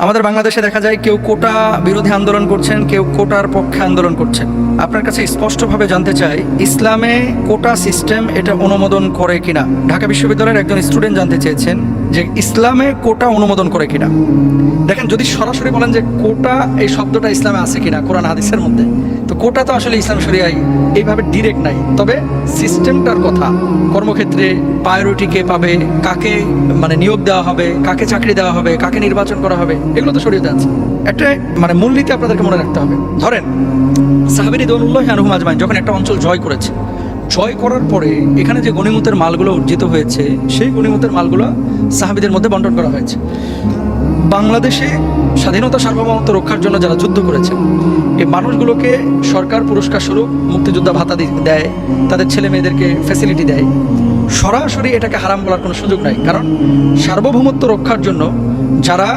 আমাদের বাংলাদেশে দেখা যায় কেউ কোটা বিরোধী আন্দোলন করছেন, কেউ কোটার পক্ষে আন্দোলন করছেন। আপনার কাছে স্পষ্টভাবে জানতে চাই, ইসলামে কোটা সিস্টেম এটা অনুমোদন করে কিনা। ঢাকা বিশ্ববিদ্যালয়ের একজন স্টুডেন্ট জানতে চেয়েছেন যে ইসলামে কোটা অনুমোদন করে কিনা। দেখেন, যদি সরাসরি বলেন যে কোটা এই শব্দটা ইসলামে আছে কিনা কোরআন হাদিসের মধ্যে, তো কোটা তো আসলে ইসলাম শরিয়ায় এইভাবে ডিরেক্ট নাই। তবে সিস্টেমটার কথা, কর্মক্ষেত্রে প্রায়োরিটি কে পাবে, কাকে নিয়োগ দেওয়া হবে, কাকে চাকরি দেওয়া হবে, কাকে নির্বাচন করা হবে, এগুলো তো শরীয়তে আছে। একটা মূলনীতি আপনাদেরকে মনে রাখতে হবে। ধরেন সাহাবী রিদওয়ানুল্লাহি আনহুম আজমাইন যখন একটা অঞ্চল জয় করেছে, জয় করার পরে এখানে যে গনিমতের মালগুলো অর্জিত হয়েছে, সেই গনিমতের মালগুলো সাহাবীদের মধ্যে বন্টন করা হয়েছে। বাংলাদেশে স্বাধীনতা সার্বভৌমত্ব রক্ষার জন্য যারা যুদ্ধ করেছেন, এই মানুষগুলোকে সরকার পুরস্কার স্বরূপ মুক্তিযোদ্ধা ভাতা দেয়, তাদের ছেলে মেয়েদেরকে ফ্যাসিলিটি দেয়। সরাসরি এটাকে হারাম বলার কোনো সুযোগ নাই, কারণ সার্বভৌমত্ব রক্ষার জন্য যারা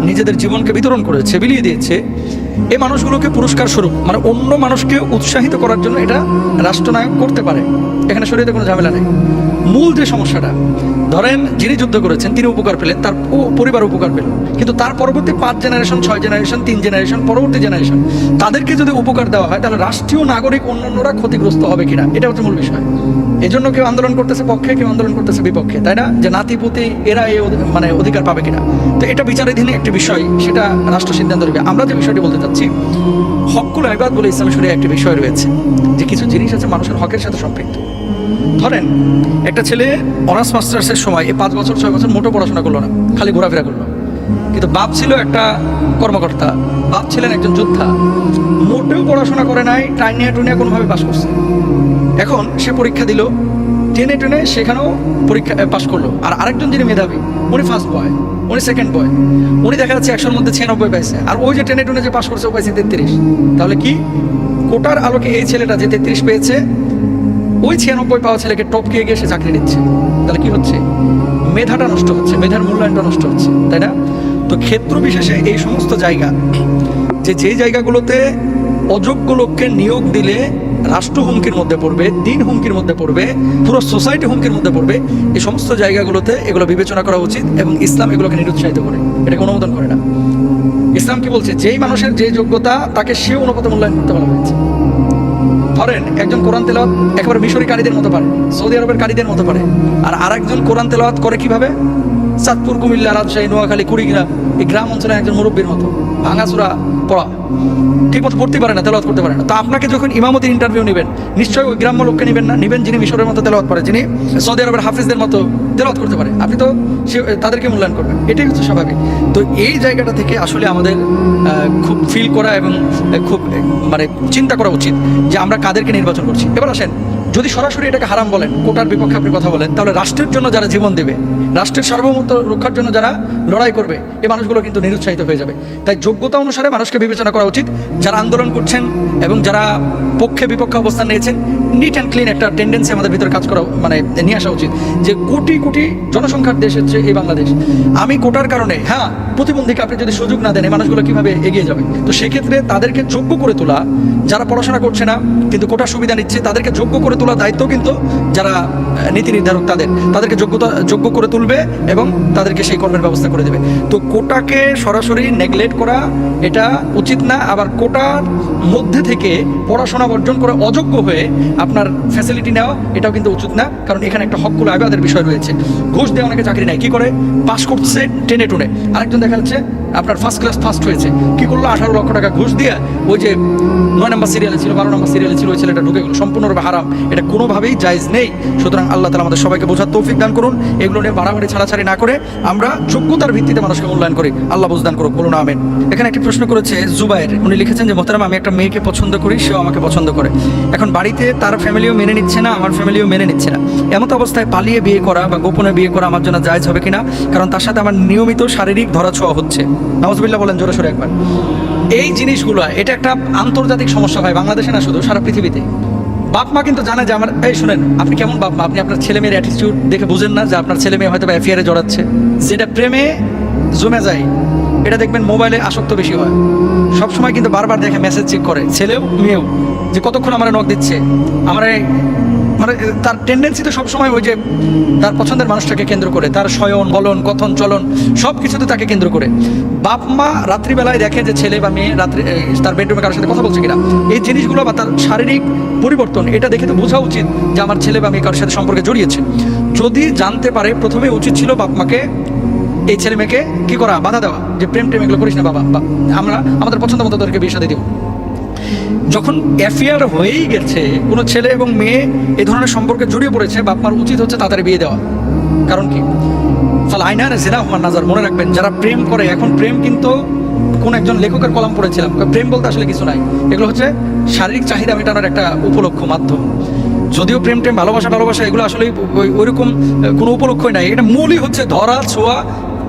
নিজেদের জীবনকে বিতরণ করেছে, বিলিয়ে দিয়েছে, এই মানুষগুলোকে পুরস্কার স্বরূপ অন্য মানুষকে উৎসাহিত করার জন্য এটা রাষ্ট্রনায়ক করতে পারে। এখানে শরীয়তে কোনো ঝামেলা নেই। মূল যে সমস্যাটা, ধরেন যিনি যুদ্ধ করেছেন তিনি উপকার পেলেন, তার পরিবার উপকার পেল, কিন্তু তার পরবর্তী 5 জেনারেশন, 6 জেনারেশন, 3 জেনারেশন, পরবর্তী জেনারেশন, তাদেরকে যদি উপকার দেওয়া হয় তাহলে রাষ্ট্রীয় নাগরিক অন্যান্যরা ক্ষতিগ্রস্ত হবে কিনা, এটা হচ্ছে মূল বিষয়। এই জন্য কেউ আন্দোলন করতেছে পক্ষে, কেউ আন্দোলন করতেছে বিপক্ষে, তাই না? যে নাতিপুতি এরা এই অধিকার পাবে কিনা। তো এটা বিচারাধীন একটি বিষয়, সেটা রাষ্ট্র সিদ্ধান্ত নেবে। আমরা যে বিষয়টি বলতে চাচ্ছি, হকুল ইবাদ বলে ইসলাম শরীয়তে একটি বিষয় রয়েছে, যে কিছু জিনিস আছে মানুষের হকের সাথে সম্পৃক্ত। ধরেন একটা ছেলে অনার্স মাস্টার্সের সময় 5 বছর 6 বছর মোটো পড়াশোনা করলো না, খালি ঘোরাফেরা করলো, কিন্তু বাপ ছিল একটা কর্মকর্তা, বাপ ছিলেন একজন যোদ্ধা, মোটেও পড়াশোনা করে নাই, টাইনিয়া টুনিয়া কোনোভাবে পাশ করছে। এখন সে পরীক্ষা দিল, টেনে টেনে সেখানেও পরীক্ষা পাশ করলো। আর আরেকজন যিনি মেধাবী, উনি ফার্স্ট বয়, উনি সেকেন্ড বয়, উনি দেখা যাচ্ছে 100-র মধ্যে 96 পাইছে, আর ওই যে টেনে টেনে যে পাশ করছে ও পাইছে 33। তাহলে কি কোটার আলোকে এই ছেলেটা যে 33 পেয়েছে, ওই 96 পাওয়া ছেলেকে টপকে গিয়ে সে চাকরি নিচ্ছে, তাহলে কি হচ্ছে? মেধাটা নষ্ট হচ্ছে, মেধার মূল্যায়নটা নষ্ট হচ্ছে, তাই না? তো ক্ষেত্র বিশেষে এই সমস্ত জায়গা, যে জায়গাগুলোতে অযোগ্য লোককে নিয়োগ দিলে রাষ্ট্র হুমকির মধ্যে পড়বে, দিন হুমকির মধ্যে পড়বে, পুরো সোসাইটি হুমকির মধ্যে পড়বে, এই সমস্ত জায়গাগুলোতে এগুলো বিবেচনা করা উচিত। এবং ইসলাম এগুলোকে নিরুৎসাহিত করে, এটাকে অনুমোদন করে না। ইসলাম কি বলছে? যেই মানুষের যে যোগ্যতা, তাকে সে অনুপাতে মূল্যায়ন করতে বলা হয়েছে। ধরেন একজন কোরআন তেলাওয়াত একেবারে মিশরি কারীদের মতো পারে, সৌদি আরবের কারীদের মতো পারে, আর আরেকজন কোরআন তেলাওয়াত করে কিভাবে? চাঁদপুর, কুমিল্লা, রাজশাহী, নোয়াখালী, কুড়িগ্রাম, এই গ্রাম অঞ্চলে একজন মুরব্বীর মতো ভাঙাচুরা পড়া, ঠিক মতো পড়তে পারে না, তেলাওয়াত করতে পারে না। তো আপনাকে যখন ইমামতির ইন্টারভিউ নেবেন, নিশ্চয়ই ওই গ্রাম্য লোককে নেবেন না, নেবেন যিনি মিশরের মতো তেলাওয়াত পারে, যিনি সৌদি আরবের হাফিজদের মতো তেলাওয়াত করতে পারে। আপনি তো তাদেরকে মূল্যায়ন করবেন, এটাই হচ্ছে স্বাভাবিক। তো এই জায়গাটা থেকে আসলে আমাদের খুব ফিল করা এবং খুব চিন্তা করা উচিত যে আমরা কাদেরকে নির্বাচন করছি। এবার আসেন, যদি সরাসরি এটাকে হারাম বলেন, কোটার বিপক্ষে আপনি কথা বলেন, তাহলে রাষ্ট্রের জন্য যারা জীবন দেবে, রাষ্ট্রের সার্বভৌমত্ব রক্ষার জন্য যারা লড়াই করবে, এই মানুষগুলো কিন্তু নিরুৎসাহিত হয়ে যাবে। তাই যোগ্যতা অনুসারে মানুষকে বিবেচনা করা উচিত। যারা আন্দোলন করছেন এবং যারা পক্ষে বিপক্ষে অবস্থান নিয়েছেন, নিট অ্যান্ড ক্লিন একটা টেন্ডেন্সি আমাদের ভিতরে কাজ করা নিয়ে আসা উচিত, যে কোটি কোটি জনসংখ্যার দেশ হচ্ছে এই বাংলাদেশ। আমি কোটার কারণে প্রতিবন্ধীকে আপনি যদি সুযোগ না দেন, এই মানুষগুলো কিভাবে এগিয়ে যাবে? তো সেক্ষেত্রে তাদেরকে যোগ্য করে তোলা, যারা পড়াশোনা করছে না কিন্তু কোটার সুবিধা নিচ্ছে, তাদেরকে যোগ্য করে তোলা দায়িত্ব কিন্তু যারা নীতি নির্ধারক তাদেরকে যোগ্য করে তুলবে এবং তাদেরকে সেই কর্মের ব্যবস্থা করে দেবে। তো কোটাকে সরাসরি নেগলেক্ট করা এটা উচিত না। আবার কোটার মধ্যে থেকে পড়াশোনা বর্জন করে অযোগ্য হয়ে আপনার ফ্যাসিলিটি নেওয়া, এটাও কিন্তু উচিত না, কারণ এখানে একটা হকুল ইবাদের বিষয় রয়েছে। ঘুষ দিয়ে অনেকে চাকরি নেয়, কি করে? পাশ করছে টেনে টুনে। আরেকজন দেখা যাচ্ছে আপনার ফার্স্ট ক্লাস ফার্স্ট হয়েছে, কি করলো? 18 লক্ষ টাকা ঘুষ দিয়ে ওই যে 9 নম্বর সিরিয়ালে ছিল, 12 নম্বর সিরিয়ালে ছিল, ওই ছেলেটা ঢুকে গেল। সম্পূর্ণরূপে হারাম, এটা কোনোভাবেই জায়েজ নেই। সুতরাং আল্লাহ তাআলা আমাদের সবাইকে বোঝার তৌফিক দান করুন। এগুলো নিয়ে বাড়াবাড়ি ছাড়াছাড়ি না করে আমরা যোগ্যতার ভিত্তিতে মানুষকে মূল্যায়ন করি। আল্লাহ বুঝদান করুক, বলুন আমিন। এখানে একটি প্রশ্ন করেছে জুবাইর, উনি লিখেছেন যে মোহতারাম, আমি একটা মেয়েকে পছন্দ করি, সেও আমাকে পছন্দ করে। এখন বাড়িতে তার ফ্যামিলিও মেনে নিচ্ছে না, আমার ফ্যামিলিও মেনে নিচ্ছে না। এমত অবস্থায় পালিয়ে বিয়ে করা বা গোপনে বিয়ে করা আমার জন্য জায়েজ হবে কিনা? কারণ তার সাথে আমার নিয়মিত শারীরিক ধরাছোঁয়া হচ্ছে। নাউজুবিল্লাহ বলেন জোরে সোরে একবার। এই জিনিসগুলো, এটা একটা আন্তর্জাতিক সমস্যা ভাই, বাংলাদেশে না, শুধু সারা পৃথিবীতে। বাপ মা কিন্তু জানে যে আমার, এই শুনেন, আপনি কেমন বাপ মা? আপনি আপনার ছেলে মেয়ের অ্যাটিটিউড দেখে বুঝেন না যে আপনার ছেলে মেয়ে হয়তো বা অ্যাফেয়ারে জড়াচ্ছে? যেটা প্রেমে জমে যায়, এটা দেখবেন মোবাইলে আসক্ত বেশি হয়। সবসময় কিন্তু বারবার দেখে মেসেজ চেক করে, ছেলেও মেয়েও, যে কতক্ষণ আমার নক দিচ্ছে, আমার মানে তার টেন্ডেন্সি তো সবসময় ওই যে তার পছন্দের মানুষটাকে কেন্দ্র করে, তার শয়ন বলন কথন চলন সব কিছুতে তাকে কেন্দ্র করে। বাপ মা রাত্রিবেলায় দেখে যে ছেলে বা মেয়ে রাত্রি তার বেডরুমে কারোর সাথে কথা বলছে কিনা, এই জিনিসগুলো বা তার শারীরিক পরিবর্তন এটা দেখে তো বোঝা উচিত যে আমার ছেলে বা মেয়ে কারোর সাথে সম্পর্কে জড়িয়েছে। যদি জানতে পারে প্রথমে উচিত ছিল বাপ মাকে এই ছেলে মেয়েকে কী করা, বাধা দেওয়া, যে প্রেম টেম এগুলো করিস না বাবা, আমরা আমাদের পছন্দ মতো তোদেরকে বিয়ে শাদী দিব। যখন অ্যাফেয়ার হয়েই গেছে, কোনো ছেলে এবং মেয়ে এই ধরনের সম্পর্কে জড়িয়ে পড়েছে, বাপ মার উচিত হচ্ছে তাড়াতাড়ি বিয়ে দেওয়া। কারণ কি, ফাল আইনান জিনা হুমান নাজার, মনে রাখবেন যারা প্রেম করে, এখন প্রেম কিন্তু কোন একজন লেখকের কলম পড়েছিলাম, প্রেম বলতে আসলে কিছু নাই, এগুলো হচ্ছে শারীরিক চাহিদা মেটানোর একটা উপলক্ষ মাধ্যম। যদিও প্রেম টেম ভালোবাসা এগুলো আসলে ওইরকম কোনো উপলক্ষই নাই, এটা মূলই হচ্ছে ধরা ছোঁয়া,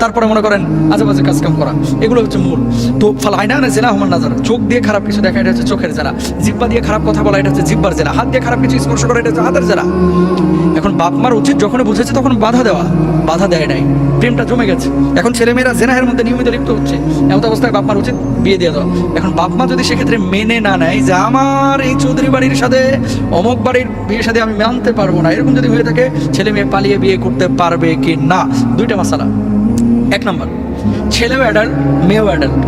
তারপরে মনে করেন আজেবাজে কাজকাম করা, এগুলো হচ্ছে মূল। তো ফাল আইনা জেনা হুমান নাজার, চোখ দিয়ে খারাপ কিছু দেখা এটা হচ্ছে চোখের জেনা, জিব্বা দিয়ে খারাপ কথা বলা এটা হচ্ছে জিব্বার জেনা, হাত দিয়ে খারাপ কিছু স্পর্শ করা এটা হচ্ছে হাতের জেনা। এখন বাপ মার উচিত যখনই বুঝেছে তখন বাধা দেওয়া, বাধা দেয় নাই, প্রেমটা জমে গেছে, এখন ছেলেমেয়েরা জেনাহের মধ্যে নিয়মিত লিপ্ত হচ্ছে, এমন অবস্থায় বাপ মার উচিত বিয়ে দিয়ে দেওয়া। এখন বাপ মা যদি সেক্ষেত্রে মেনে না নেয় যে আমার এই চৌধুরী বাড়ির সাথে অমুক বাড়ির বিয়ের সাথে আমি মানতে পারবো না, এরকম যদি হয়ে থাকে ছেলে মেয়ে পালিয়ে বিয়ে করতে পারবে কি না, দুইটা মাসালা। এক নম্বর, ছেলেও অ্যাডাল্ট মেয়েও অ্যাডাল্ট,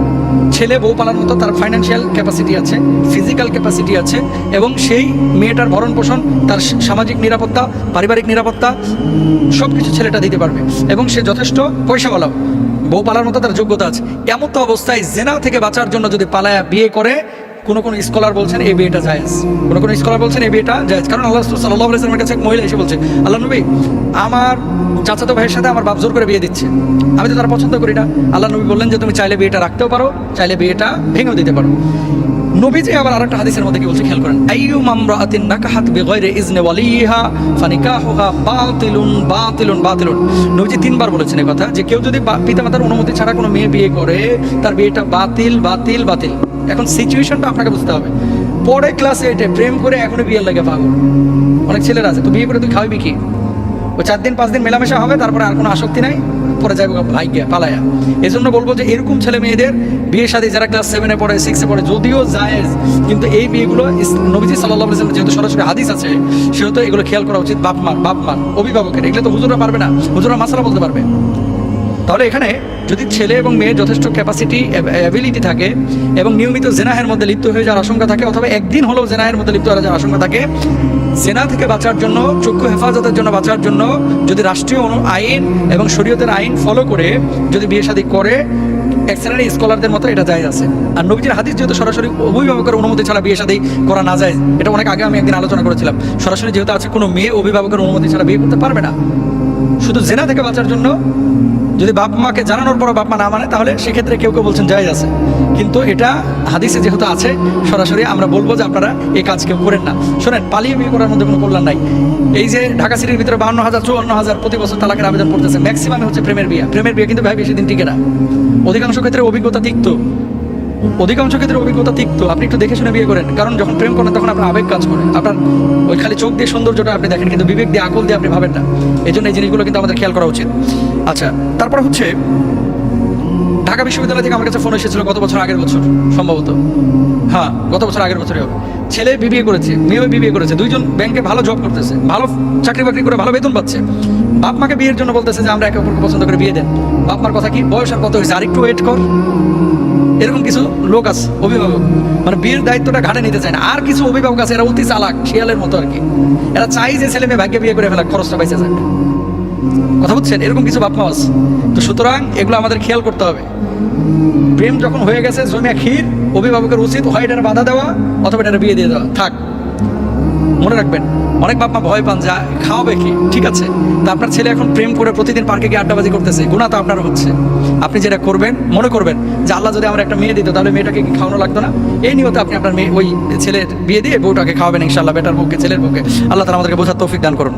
ছেলে বউ পালার মতো তার ফাইন্যান্সিয়াল ক্যাপাসিটি আছে, ফিজিক্যাল ক্যাপাসিটি আছে, এবং সেই মেয়েটার ভরণ পোষণ, তার সামাজিক নিরাপত্তা, পারিবারিক নিরাপত্তা সব কিছু ছেলেটা দিতে পারবে, এবং সে যথেষ্ট পয়সাওয়ালাও, বউ পালার মতো তার যোগ্যতা আছে। এমন তো অবস্থায় জেনা থেকে বাঁচার জন্য যদি পালায়া বিয়ে করে, কোনো স্কলার বলছেন এই বিয়েটা জায়েজ, কোনো স্কলার বলছেন এই বিয়েটা জায়েজ। কারণ আল্লাহ সাল্লাল্লাহু আলাইহি ওয়াসাল্লামের কাছে এক মহিলা এসে বলছে, আল্লাহ নবী, আমার চাচাতো ভাইয়ের সাথে আমার বাপ জোর করে বিয়ে দিচ্ছে, আমি তো তারা পছন্দ করি না। আল্লাহ নবী বললেন যে তুমি চাইলে বিয়েটা রাখতেও পারো, চাইলে বিয়েটা ভেঙেও দিতে পারো। নবীজি আবার আরেকটা হাদিসের মধ্যে কি বলছে খেয়াল করেন, আইয়ুমা ইমরাআতিন নাকাহাত বিগাইরি ইজনি ওয়ালিহা ফানিকাহুহা বাতিলুন বাতিলুন বাতিলুন। নবীজি তিনবার বলেছেন এই কথা, যে কেউ যদি পিতামাতার অনুমতি ছাড়া কোনো মেয়ে বিয়ে করে, তার বিয়েটা বাতিল বাতিল বাতিল। এখন সিচুয়েশনটা আপনাকে বুঝতে হবে, পরে ক্লাসে এটা প্রেম করে এখনো বিয়ের লাগে পাগল অনেক ছেলেরা আছে, তো বিয়ে করে তুই খাওয়াবি কি? ওই 4 দিন 5 দিন মেলামেশা হবে, তারপরে আর কোনো আসক্তি নাই, পরে যাইব ভাইকে পালায়া। এই জন্য বলবো যে এরকম ছেলে মেয়েদের বিয়ে শাদী যারা ক্লাস 7-এ পড়ে 6-এ পড়ে যদিও জায়েজ, কিন্তু এই বিয়েগুলো নবীজি সাল্লাল্লাহু আলাইহি ওয়াসাল্লাম যেহেতু সরাসরি হাদিস আছে, সেহেতু এগুলো খেয়াল করা উচিত বাপ মার অভিভাবকের। এগুলো তো হুজুররা পারবে না, হুজুররা মাসালা বলতে পারবে। তাহলে এখানে যদি ছেলে এবং মেয়ের যথেষ্ট ক্যাপাসিটি অ্যাবিলিটি থাকে এবং নিয়মিত জেনাহের মধ্যে লিপ্ত হয়ে যাওয়ার আশঙ্কা থাকে, অথবা একদিন হলেও জেনাহের মধ্যে লিপ্ত হয়ে যাওয়ার আশঙ্কা থাকে, জেনা থেকে বাঁচার জন্য, চক্ষু হেফাজতের জন্য বাঁচার জন্য যদি রাষ্ট্রীয় আইন এবং শরীয়তের আইন ফলো করে যদি বিয়ে শাদী করে, এক শ্রেণীর স্কলারদের মতো এটা জায়েজ আছে। আর নবীজির হাদিস যেহেতু সরাসরি অভিভাবকের অনুমতি ছাড়া বিয়ে শাদী করা না যায়, এটা অনেক আগে আমি একদিন আলোচনা করেছিলাম, সরাসরি যেহেতু আছে কোনো মেয়ে অভিভাবকের অনুমতি ছাড়া বিয়ে করতে পারবে না। শুধু জেনা থেকে বাঁচার জন্য যদি বাপ মাকে জানানোর পর বাপ মা না মানে, তাহলে সেক্ষেত্রে কেউ বলছেন জায়েজ আছে, কিন্তু এটা হাদিসে যেহেতু আছে সরাসরি আমরা বলবো যে আপনারা এই কাজ কেউ করেন না। শোনেন, পালিয়ে বিয়ে করার মধ্যে কোনো কল্যাণ নাই। এই যে ঢাকা সিটির ভিতরে 52,000 54,000 প্রতি বছর তালাকের আবেদন পড়তেছে, ম্যাক্সিমামে হচ্ছে প্রেমের বিয়ে কিন্তু ভাই বেশি দিন টিকে না, অধিকাংশ ক্ষেত্রে অভিজ্ঞতা তিক্ত। আপনি একটু দেখে শুনে বিয়ে করেন, কারণ যখন প্রেম করেন তখন আপনার আবেগ কাজ করে, আপনার ওই খালি চোখ দিয়ে সৌন্দর্যটা আপনি দেখেন, কিন্তু বিবেক দিয়ে আকল দিয়ে আপনি ভাবেন না। এই জন্য এই জিনিসগুলো কিন্তু আমাদের খেয়াল করা উচিত। আচ্ছা, তারপর হচ্ছে ঢাকা বিশ্ববিদ্যালয় থেকে আমার কাছে ফোন এসেছিল গত বছর আগের বছর সম্ভবত, হ্যাঁ গত বছর আগের বছরই হবে, ছেলে বিবিএ করেছে, মেয়েও বিবিএ করেছে, দুইজন ব্যাংকে ভালো জব করতেছে, ভালো চাকরি বাকরি করে ভালো বেতন পাচ্ছে। বাপ মাকে বিয়ের জন্য বলতেছে যে আমরা একে অপরকে পছন্দ করে বিয়ে দেন। বাপ মার কথা কি, বয়স আর কত হয়েছে, আর একটু ওয়েট কর। এরকম কিছু লোক আছে অভিভাবক, মানে বিয়ের দায়িত্বটা ঘাটে নিতে চায় না। আর কিছু অভিভাবক আছে, এরা অতি চালাক, শিয়ালের মতো আর কি, এরা চাই যে ছেলে মেয়ে ভাগ্যে বিয়ে করে ফেলা, খরচটা বেঁচে যাক। কথা বুঝছেন, এরকম কিছু বাপ মা আছে। তো সুতরাং এগুলো আমাদের খেয়াল করতে হবে। প্রেম যখন হয়ে গেছে জমিয়া ক্ষীর, অভিভাবকের উচিত হয় এটার বাধা দেওয়া অথবা এটার বিয়ে দিয়ে দেওয়া। থাক, মনে রাখবেন, অনেক বাপ মা ভয় পান যা খাওয়াবে কি, ঠিক আছে, তা আপনার ছেলে এখন প্রেম করে প্রতিদিন পার্কে গিয়ে আড্ডাবাজি করতেছে, গুনাহ তো আপনার হচ্ছে। আপনি যেটা করবেন, মনে করবেন যে আল্লাহ যদি আমার একটা মেয়ে দিত তাহলে মেয়েটাকে কি খাওয়ানো লাগতো না, এই নিয়তে আপনি আপনার মেয়ে ওই ছেলের বিয়ে দিয়ে বউটাকে খাওয়াবেন ইনশাআল্লাহ, বেটার পক্ষে ছেলের পক্ষে। আল্লাহ তাআলা আমাদেরকে বোঝার তৌফিক দান করুন।